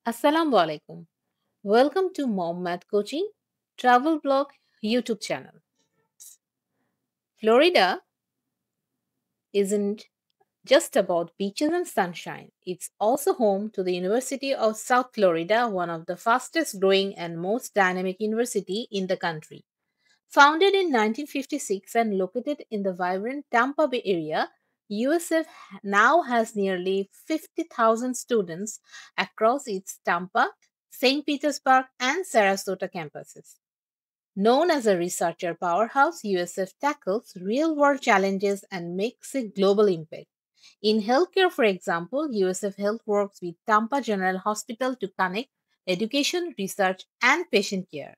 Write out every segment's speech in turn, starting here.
Assalamu alaikum. Welcome to Mom Math Coaching Travel Blog YouTube channel. Florida isn't just about beaches and sunshine. It's also home to the University of South Florida, one of the fastest growing and most dynamic university in the country. Founded in 1956 and located in the vibrant Tampa Bay area, USF now has nearly 50,000 students across its Tampa, St. Petersburg, and Sarasota campuses. Known as a researcher powerhouse, USF tackles real world challenges and makes a global impact. In healthcare, for example, USF Health works with Tampa General Hospital to connect education, research, and patient care.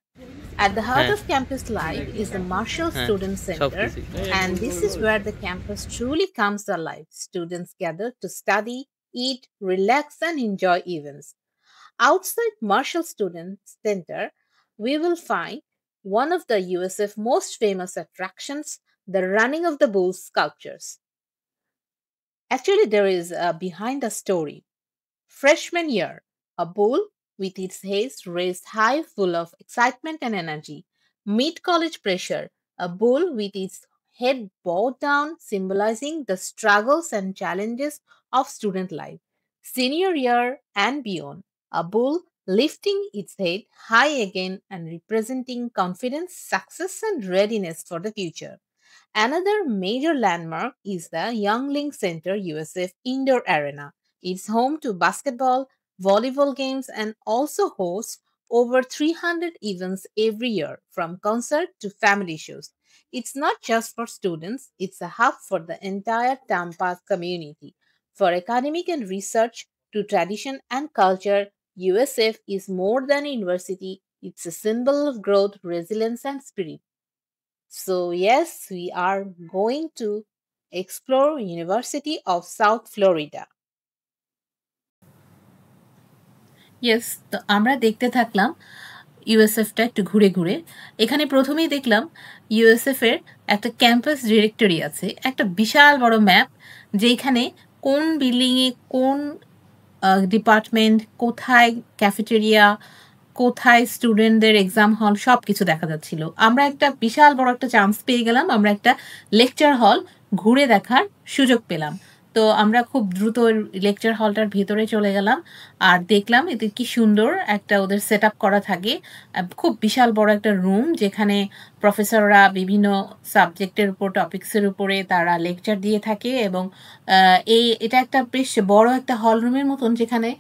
At the heart হ্যাঁ, of campus life is the Marshall হ্যাঁ, Student Center, সবকিছুই। and this is where the campus truly comes alive. Students gather to study, eat, relax, and enjoy events. Outside Marshall Student Center, we will find one of the USF most famous attractions, the Running of the Bulls sculptures. Actually, there is behind the story. Freshman year, a bull with its head raised high, full of excitement and energy. Mid college pressure, a bull with its head bowed down, symbolizing the struggles and challenges of student life. Senior year and beyond, a bull lifting its head high again and representing confidence, success, and readiness for the future. Another major landmark is the Youngling Center USF Indoor Arena. It's home to basketball, volleyball games, and also hosts over 300 events every year, from concert to family shows. It's not just for students, it's a hub for the entire Tampa community. For academic and research to tradition and culture, USF is more than a university, it's a symbol of growth, resilience, and spirit. So yes, we are going to explore University of South Florida. Yes, তো আমরা দেখতে থাকলাম ইউএসএফটা একটু ঘুরে ঘুরে। এখানে প্রথমেই দেখলাম ইউএসএফের একটা ক্যাম্পাস ডিরেক্টরি আছে, একটা বিশাল বড় ম্যাপ, যেখানে কোন বিল্ডিংয়ে কোন ডিপার্টমেন্ট, কোথায় ক্যাফেটেরিয়া, কোথায় স্টুডেন্টদের এক্সাম হল, সব কিছু দেখা যাচ্ছিল। আমরা একটা বিশাল বড় একটা চান্স পেয়ে গেলাম, আমরা একটা লেকচার হল ঘুরে দেখার সুযোগ পেলাম। তো আমরা খুব দ্রুত লেকচার হলটার ভেতরে চলে গেলাম আর দেখলাম এদের কি সুন্দর একটা ওদের সেট আপ করা থাকে। খুব বিশাল বড় একটা রুম, যেখানে প্রফেসররা বিভিন্ন সাবজেক্টের উপর, টপিক্সের উপরে তারা লেকচার দিয়ে থাকে, এবং এটা একটা বেশ বড় একটা হল রুমের মতন, যেখানে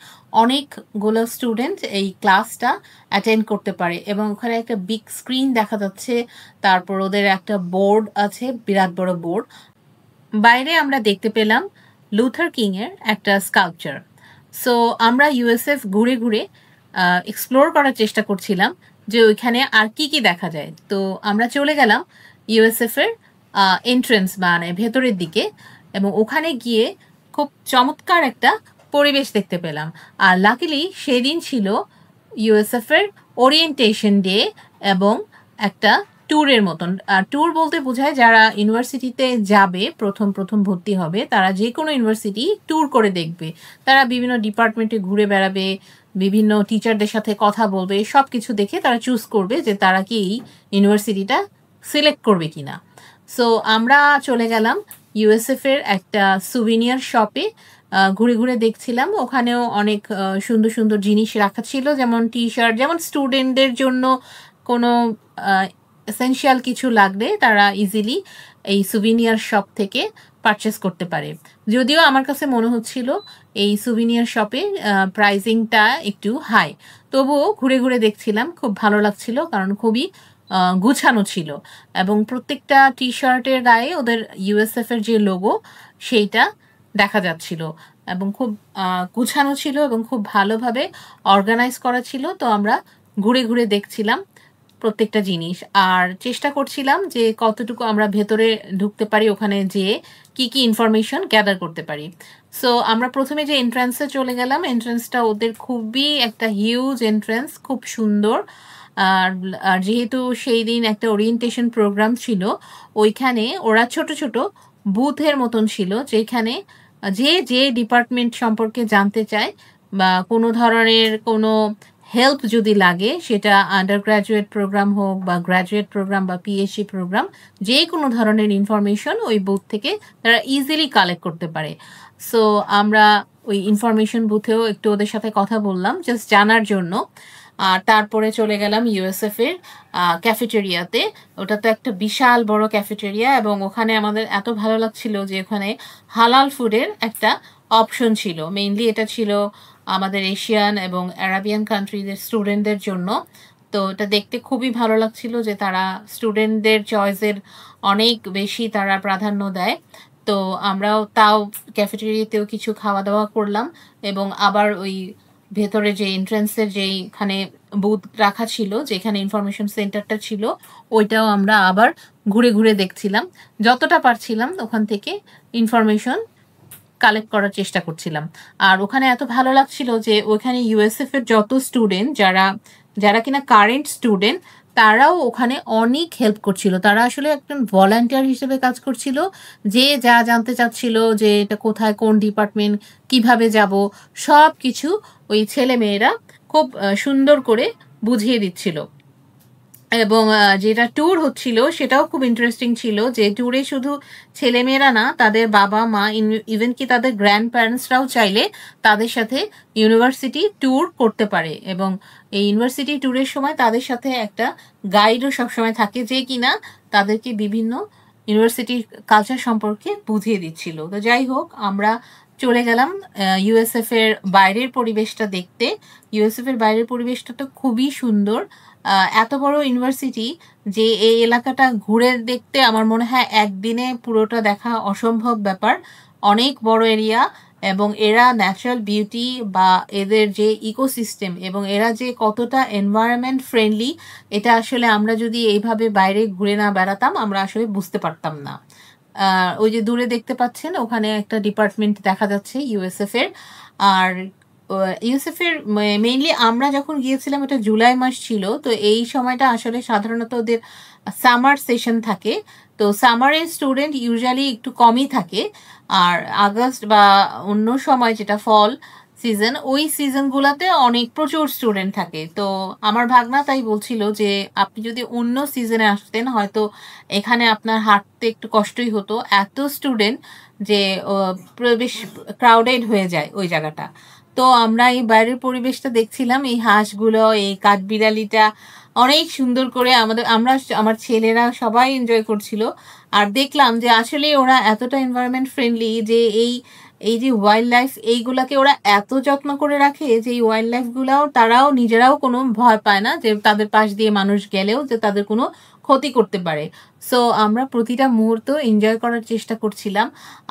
অনেকগুলো স্টুডেন্ট এই ক্লাসটা অ্যাটেন্ড করতে পারে, এবং ওখানে একটা বিগ স্ক্রিন দেখা যাচ্ছে। তারপর ওদের একটা বোর্ড আছে, বিরাট বড় বোর্ড। বাইরে আমরা দেখতে পেলাম লুথার কিংয়ের একটা স্কাল্পচার। সো আমরা ইউএসএফ ঘুরে ঘুরে এক্সপ্লোর করার চেষ্টা করছিলাম যে ওইখানে আর কি কি দেখা যায়। তো আমরা চলে গেলাম ইউএসএফের এন্ট্রেন্স, মানে ভেতরের দিকে, এবং ওখানে গিয়ে খুব চমৎকার একটা পরিবেশ দেখতে পেলাম। আর লাকিলি সেদিন ছিল ইউএসএফের ওরিয়েন্টেশন ডে এবং একটা ট্যুরের মতন। ট্যুর বলতে বোঝায় যারা ইউনিভার্সিটিতে যাবে, প্রথম প্রথম ভর্তি হবে, তারা যে কোনো ইউনিভার্সিটি ট্যুর করে দেখবে। তারা বিভিন্ন ডিপার্টমেন্টে ঘুরে বেড়াবে, বিভিন্ন টিচারদের সাথে কথা বলবে, সব কিছু দেখে তারা চুজ করবে যে তারা কি এই ইউনিভার্সিটিটা সিলেক্ট করবে কিনা। সো আমরা চলে গেলাম ইউএসএফের একটা সুভিনিয়ার শপে, ঘুরে ঘুরে দেখছিলাম। ওখানেও অনেক সুন্দর সুন্দর জিনিস রাখা ছিল, যেমন টি শার্ট, যেমন স্টুডেন্টদের জন্য কোনো এসেনশিয়াল কিছু লাগলে তারা ইজিলি এই সুভিনিয়ার শপ থেকে পারচেস করতে পারে। যদিও আমার কাছে মনে হচ্ছিল এই সুভিনিয়ার শপে প্রাইসিংটা একটু হাই, তবুও ঘুরে ঘুরে দেখছিলাম, খুব ভালো লাগছিল, কারণ খুবই গুছানো ছিল, এবং প্রত্যেকটা টি শার্টের গায়ে ওদের ইউএসএফের যে লোগো সেইটা দেখা যাচ্ছিল, এবং খুব গুছানো ছিল এবং খুব ভালোভাবে অর্গানাইজ করা ছিল। তো আমরা ঘুরে ঘুরে দেখছিলাম প্রত্যেকটা জিনিস, আর চেষ্টা করছিলাম যে কতটুকু আমরা ভেতরে ঢুকতে পারি, ওখানে যেয়ে কি কি ইনফরমেশন গ্যাদার করতে পারি। সো আমরা প্রথমে যে এন্ট্রান্সে চলে গেলাম, এন্ট্রান্সটা ওদের খুবই একটা হিউজ এন্ট্রান্স, খুব সুন্দর। আর যেহেতু সেই দিন একটা ওরিয়েন্টেশন প্রোগ্রাম ছিল, ওইখানে ওরা ছোট ছোট বুথের মতন ছিল, যেখানে যে যে ডিপার্টমেন্ট সম্পর্কে জানতে চায় বা কোনো ধরনের কোনো হেল্প যদি লাগে, সেটা আন্ডার গ্র্যাজুয়েট প্রোগ্রাম হোক বা গ্র্যাজুয়েট প্রোগ্রাম বা পিএইচডি প্রোগ্রাম, যে কোনো ধরনের ইনফরমেশন ওই বুথ থেকে তারা ইজিলি কালেক্ট করতে পারে। সো আমরা ওই ইনফরমেশন বুথেও একটু ওদের সাথে কথা বললাম জাস্ট জানার জন্য। আর তারপরে চলে গেলাম ইউএসএফ এর ক্যাফেটেরিয়াতে। ওটা তো একটা বিশাল বড় ক্যাফেটেরিয়া, এবং ওখানে আমাদের এত ভালো লাগছিল যে ওখানে হালাল ফুডের একটা অপশন ছিল। মেইনলি এটা ছিল আমাদের এশিয়ান এবং অ্যারাবিয়ান কান্ট্রিদের স্টুডেন্টদের জন্য। তো এটা দেখতে খুবই ভালো লাগছিল যে তারা স্টুডেন্টদের চয়েসের অনেক বেশি তারা প্রাধান্য দেয়। তো আমরাও তাও ক্যাফেটেরিয়াতেও কিছু খাওয়া দাওয়া করলাম, এবং আবার ওই ভেতরে যে এন্ট্রান্সের যেইখানে বুথ রাখা ছিল, যেখানে ইনফরমেশন সেন্টারটা ছিল, ওইটাও আমরা আবার ঘুরে ঘুরে দেখছিলাম। যতটা পারছিলাম ওখান থেকে ইনফরমেশন কালেক্ট করার চেষ্টা করছিলাম। আর ওখানে এত ভালো লাগছিল যে ওখানে ইউএসএফ এর যত স্টুডেন্ট যারা যারা কিনা কারেন্ট স্টুডেন্ট, তারাও ওখানে অনেক হেল্প করছিল। তারা আসলে একজন ভলান্টিয়ার হিসেবে কাজ করছিল, যে যা জানতে চাচ্ছিল যে এটা কোথায়, কোন ডিপার্টমেন্ট, কিভাবে যাব, সব কিছু ওই ছেলে মেয়েরা খুব সুন্দর করে বুঝিয়ে দিচ্ছিল। এবং যেটা ট্যুর হচ্ছিল সেটাও খুব ইন্টারেস্টিং ছিল, যে ট্যুরে শুধু ছেলেমেয়েরা না, তাদের বাবা মা, ইভেন কি তাদের গ্র্যান্ড প্যারেন্টসরাও চাইলে তাদের সাথে ইউনিভার্সিটি ট্যুর করতে পারে। এবং এই ইউনিভার্সিটি ট্যুরের সময় তাদের সাথে একটা গাইডও সবসময় থাকে, যে কিনা তাদেরকে বিভিন্ন ইউনিভার্সিটির কালচার সম্পর্কে বুঝিয়ে দিচ্ছিল। তো যাই হোক, আমরা চলে গেলাম ইউএসএফ এর বাইরের পরিবেশটা দেখতে। ইউএসএফ এর বাইরের পরিবেশটা তো খুবই সুন্দর। এত বড় ইউনিভার্সিটি যে এই এলাকাটা ঘুরে দেখতে আমার মনে হয় একদিনে পুরোটা দেখা অসম্ভব ব্যাপার। অনেক বড় এরিয়া, এবং এরা ন্যাচারাল বিউটি বা এদের যে ইকোসিস্টেম এবং এরা যে কতটা এনভায়রনমেন্ট ফ্রেন্ডলি, এটা আসলে আমরা যদি এইভাবে বাইরে ঘুরে না বেড়াতাম আমরা আসলে বুঝতে পারতাম না। ওই যে দূরে দেখতে পাচ্ছেন ওখানে একটা ডিপার্টমেন্ট দেখা যাচ্ছে ইউএসএফ এর। আর ইউএসএফ এর মেইনলি আমরা যখন গিয়েছিলাম এটা জুলাই মাস ছিল, তো এই সময়টা আসলে সাধারণত ওদের সামার সেশন থাকে। তো সামারের স্টুডেন্ট ইউজুয়ালি একটু কমই থাকে। আর আগস্ট বা অন্য সময় যেটা ফল সিজন, ওই সিজনগুলোতে অনেক প্রচুর স্টুডেন্ট থাকে। তো আমার ভাগনা তাই বলছিল যে আপনি যদি অন্য সিজনে আসতেন হয়তো এখানে আপনার হাঁটতে একটু কষ্টই হতো, এত স্টুডেন্ট যে বেশ ক্রাউডেড হয়ে যায় ওই জায়গাটা। তো আমরা এই বাইরের পরিবেশটা দেখছিলাম, এই হাঁসগুলো, এই কাঠবিড়ালিটা অনেক সুন্দর করে আমার ছেলেরা সবাই এনজয় করছিল। আর দেখলাম যে আসলে ওরা এতটা এনভায়রনমেন্ট ফ্রেন্ডলি যে এই যে ওয়াইল্ড লাইফ এইগুলাকে ওরা এত যত্ন করে রাখে যে এই ওয়াইল্ড লাইফগুলাও তারাও নিজেরাও কোনো ভয় পায় না যে তাদের পাশ দিয়ে মানুষ গেলেও যে তাদের কোনো ক্ষতি করতে পারে। সো আমরা প্রতিটা মুহূর্ত এনজয় করার চেষ্টা করছিলাম।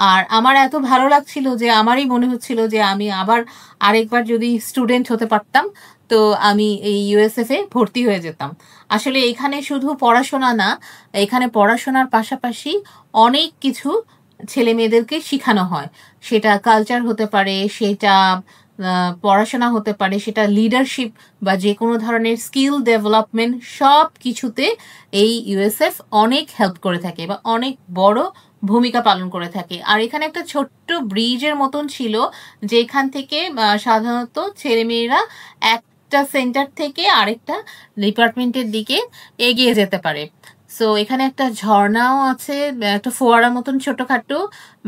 আর আমার এত ভালো লাগছিল যে আমারই মনে হচ্ছিল যে আমি আবার আরেকবার যদি স্টুডেন্ট হতে পারতাম তো আমি এই ইউএসএফ এ ভর্তি হয়ে যেতাম। আসলে এখানে শুধু পড়াশোনা না, এখানে পড়াশোনার পাশাপাশি অনেক কিছু ছেলে মেয়েদেরকে শেখানো হয়। সেটা কালচার হতে পারে, সেটা পড়াশোনা হতে পারে, সেটা লিডারশিপ বা যে কোনো ধরনের স্কিল ডেভেলপমেন্ট, সব কিছুতে এই ইউএসএফ অনেক হেল্প করে থাকে বা অনেক বড় ভূমিকা পালন করে থাকে। আর এখানে একটা ছোট্ট ব্রিজের মতন ছিল, যেখান থেকে সাধারণত ছেলেমেয়েরা একটা সেন্টার থেকে আরেকটা ডিপার্টমেন্টের দিকে এগিয়ে যেতে পারে। সো এখানে একটা ঝর্ণাও আছে, একটা ফোয়ারা মতন ছোটখাটো।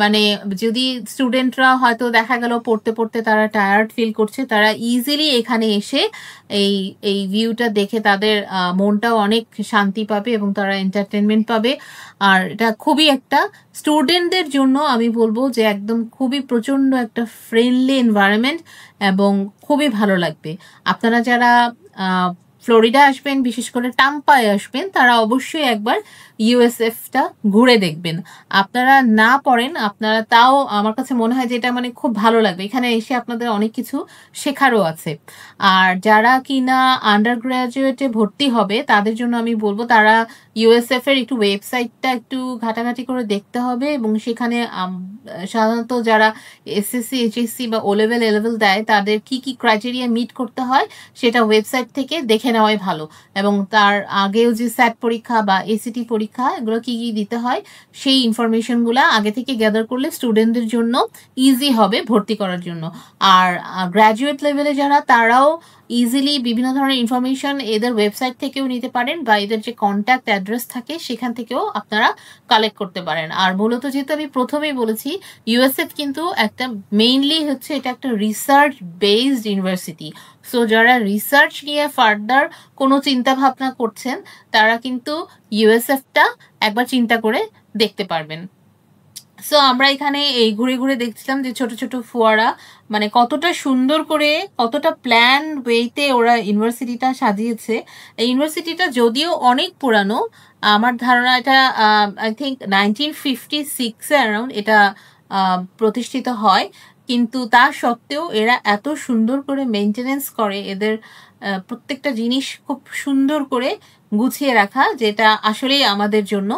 মানে যদি স্টুডেন্টরা হয়তো দেখা গেল পড়তে পড়তে তারা টায়ার্ড ফিল করছে, তারা ইজিলি এখানে এসে এই এই ভিউটা দেখে তাদের মনটাও অনেক শান্তি পাবে এবং তারা এন্টারটেনমেন্ট পাবে। আর এটা খুবই একটা স্টুডেন্টদের জন্য আমি বলবো যে একদম খুবই প্রচণ্ড একটা ফ্রেন্ডলি এনভায়রনমেন্ট এবং খুবই ভালো লাগবে। আপনারা যারা ফ্লোরিডা আসবেন, বিশেষ করে টাম্পায় আসবেন, তারা অবশ্যই একবার ইউএসএফটা ঘুরে দেখবেন। আপনারা না পড়েন, আপনারা তাও আমার কাছে মনে হয় যে এটা মানে খুব ভালো লাগবে। এখানে এসে আপনাদের অনেক কিছু শেখারও আছে। আর যারা কিনা আন্ডার গ্র্যাজুয়েটে ভর্তি হবে তাদের জন্য আমি বলবো তারা ইউএসএফ এর একটু ওয়েবসাইটটা একটু ঘাটাঘাটি করে দেখতে হবে, এবং সেখানে সাধারণত যারা এসএসসি এইচএসসি বা ও লেভেল এ লেভেল দেয় তাদের কি কি ক্রাইটেরিয়া মিট করতে হয় সেটা ওয়েবসাইট থেকে দেখে নেওয়াই ভালো, এবং তার আগেও যে স্যাট পরীক্ষা বা এসিটি পরীক্ষা এগুলো কি কি দিতে হয় সেই ইনফরমেশনগুলো আগে থেকে গ্যাদার করলে স্টুডেন্টদের জন্য ইজি হবে ভর্তি করার জন্য। আর গ্র্যাজুয়েট লেভেলে যারা তারাও ইজিলি বিভিন্ন ধরনের ইনফরমেশন এদের ওয়েবসাইট থেকেও নিতে পারেন, বা এদের যে কন্ট্যাক্ট অ্যাড্রেস থাকে সেখান থেকেও আপনারা কালেক্ট করতে পারেন। আর মূলত যেহেতু আমি প্রথমেই বলেছি ইউএসএফ কিন্তু একটা মেইনলি হচ্ছে এটা একটা রিসার্চ বেসড ইউনিভার্সিটি। সো যারা রিসার্চ নিয়ে ফার্দার কোনো চিন্তা ভাবনা করছেন তারা কিন্তু ইউএসএফটা একবার চিন্তা করে দেখতে পারবেন। সো আমরা এখানে এই ঘুরে ঘুরে দেখছিলাম যে ছোট ছোট ফোয়ারা, মানে কতটা সুন্দর করে কতটা প্ল্যান ওয়েতে ওরা ইউনিভার্সিটিটা সাজিয়েছে। এই ইউনিভার্সিটিটা যদিও অনেক পুরানো, আমার ধারণা এটা আই থিঙ্ক 1956 অ্যারাউন্ড এটা প্রতিষ্ঠিত হয়, কিন্তু তা সত্ত্বেও এরা এত সুন্দর করে মেনটেনেন্স করে, এদের প্রত্যেকটা জিনিস খুব সুন্দর করে গুছিয়ে রাখা, যেটা আসলেই আমাদের জন্য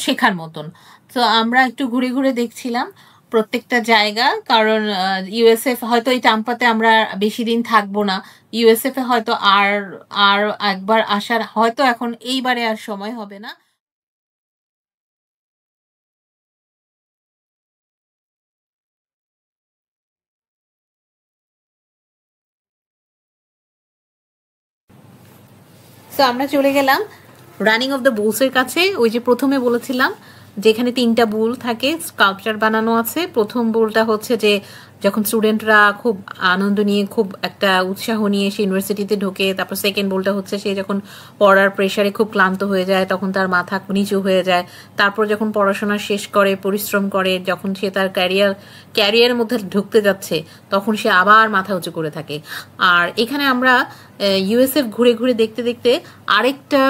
শেখার মতন। তো আমরা একটু ঘুরে ঘুরে দেখছিলাম প্রত্যেকটা জায়গা, কারণ ইউএসএফ হয়তো এই টাম্পাতে আমরা বেশি দিন থাকবো না, ইউএসএফ এ হয়তো আর আর একবার আসার হয়তো এখন এইবারে আর সময় হবে না। তো আমরা চলে গেলাম রানিং অফ দ্য বুলসের কাছে। ওই যে প্রথমে বলেছিলাম যেখানে 3টা বুল থাকে, স্কাল্পচার বানানো আছে। প্রথম বুলটা হচ্ছে যে যখন স্টুডেন্টরা খুব আনন্দ নিয়ে খুব একটা উৎসাহ নিয়ে সে ইউনিভার্সিটিতে ঢোকে। তারপর সেকেন্ড বুলটা হচ্ছে সে যখন পড়ার প্রেশারে খুব ক্লান্ত হয়ে যায় তখন তার মাথা নিচু হয়ে যায়। তারপর যখন পড়াশোনা শেষ করে পরিশ্রম করে, যখন সে তার ক্যারিয়ারের মধ্যে ঢুকতে যাচ্ছে তখন সে আবার মাথা উঁচু করে থাকে। আর এখানে আমরা ইউএসএফ ঘুরে ঘুরে দেখতে দেখতে আরেকটা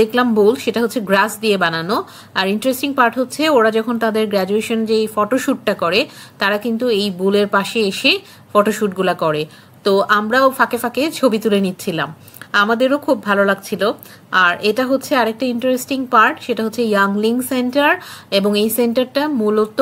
দেখলাম বোল, সেটা হচ্ছে গ্রাস দিয়ে বানানো। আর ইন্টারেস্টিং পার্ট হচ্ছে ওরা যখন তাদের গ্র্যাজুয়েশন যে ফটোশ্যুটটা করে তারা কিন্তু এই বোলের পাশে এসে ফটোশ্যুটগুলা করে। তো আমরাও ফাঁকে ফাঁকে ছবি তুলে নিচ্ছিলাম, আমাদেরও খুব ভালো লাগছিল। আর এটা হচ্ছে আরেকটা ইন্টারেস্টিং পার্ট, সেটা হচ্ছে ইয়াংলিং সেন্টার, এবং এই সেন্টারটা মূলত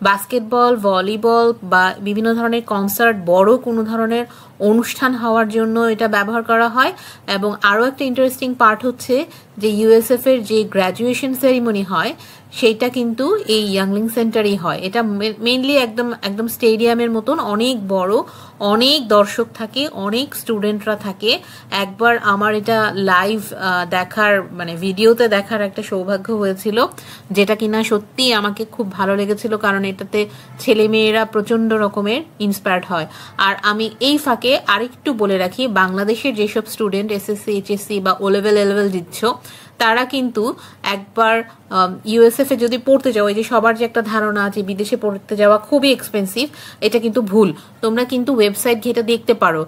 বাস্কেটবল, ভলিবল বা বিভিন্ন ধরনের কনসার্ট, বড় কোনো ধরনের অনুষ্ঠান হওয়ার জন্য এটা ব্যবহার করা হয়। এবং আরও একটা ইন্টারেস্টিং পার্ট হচ্ছে যে ইউএসএফ এর যে গ্র্যাজুয়েশন সেরিমনি হয় সেইটা কিন্তু এই ইয়াংলিং সেন্টারেই হয়। এটা মেইনলি একদম একদম স্টেডিয়ামের মতন অনেক বড়, অনেক দর্শক থাকে, অনেক স্টুডেন্টরা থাকে। একবার আমার এটা লাইভ দেখার মানে ভিডিওতে দেখার একটা সৌভাগ্য হয়েছিল, যেটা কিনা সত্যি আমাকে খুব ভালো লেগেছিল, কারণ এটাতে ছেলে মেয়েরা প্রচন্ড রকমের ইন্সপায়ার্ড হয়। আর আমি এই ফাঁকে আরেকটু বলে রাখি, বাংলাদেশের যেসব স্টুডেন্ট এসএসসি এইচএসসি বা ও লেভেল এ লেভেল দিচ্ছ তারা কিন্তু একবার ইউএসএফ এ যদি পড়তে যাও, এই যে সবার যে একটা ধারণা আছে বিদেশে পড়তে যাওয়া খুবই এক্সপেন্সিভ, এটা কিন্তু ভুল। তোমরা কিন্তু ওয়েবসাইট ঘেটে দেখতে পারো।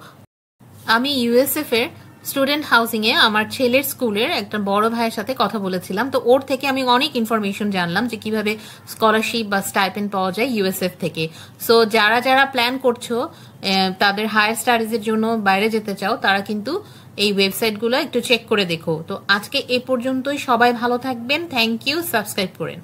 আমি ইউএসএফ এর স্টুডেন্ট হাউসিং এ আমার ছেলের স্কুলের একটা বড় ভাইয়ের সাথে কথা বলেছিলাম, তো ওর থেকে আমি অনেক ইনফরমেশন জানলাম যে কিভাবে স্কলারশিপ বা স্টাইপেন্ড পাওয়া যায় ইউএসএফ থেকে। সো যারা যারা প্ল্যান করছো তাদের হায়ার স্টাডিজের জন্য বাইরে যেতে চাও তারা কিন্তু এই ওয়েবসাইটগুলো একটু চেক করে দেখো। তো আজকে এ পর্যন্তই, সবাই ভালো থাকবেন, থ্যাংক ইউ, সাবস্ক্রাইব করেন।